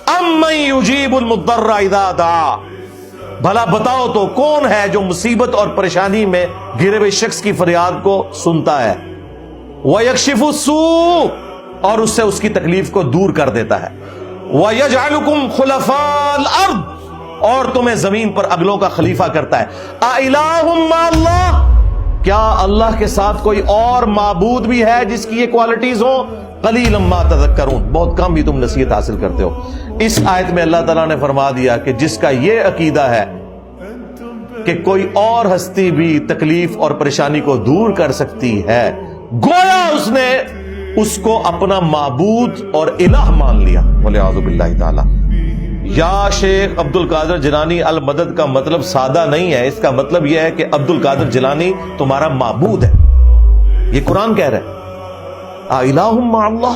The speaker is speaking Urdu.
امن یجیب المضطر اذا دعا، بھلا بتاؤ تو کون ہے جو مصیبت اور پریشانی میں گرے ہوئے شخص کی فریاد کو سنتا ہے، وَيَكْشِفُ السُّوءَ، اور اس سے اس کی تکلیف کو دور کر دیتا ہے، وَيَجْعَلُكُمْ خُلَفَاءَ الْأَرْضِ، اور تمہیں زمین پر اگلوں کا خلیفہ کرتا ہے۔ أَإِلَٰهٌ مَّعَ اللَّهِ، کیا اللہ کے ساتھ کوئی اور معبود بھی ہے جس کی یہ کوالٹیز ہوں؟ قلیلا ما تذکرون، بہت کم ہی تم نصیحت حاصل کرتے ہو۔ اس آیت میں اللہ تعالیٰ نے فرما دیا کہ جس کا یہ عقیدہ ہے کہ کوئی اور ہستی بھی تکلیف اور پریشانی کو دور کر سکتی ہے، گویا اس نے اس کو اپنا معبود اور الہ مان لیا، والعیاذ باللہ تعالی۔ یا شیخ عبد القادر جیلانی المدد کا مطلب سادہ نہیں ہے، اس کا مطلب یہ ہے کہ عبد القادر جیلانی تمہارا معبود ہے، یہ قرآن کہہ رہا ہے۔ الہ مع اللہ،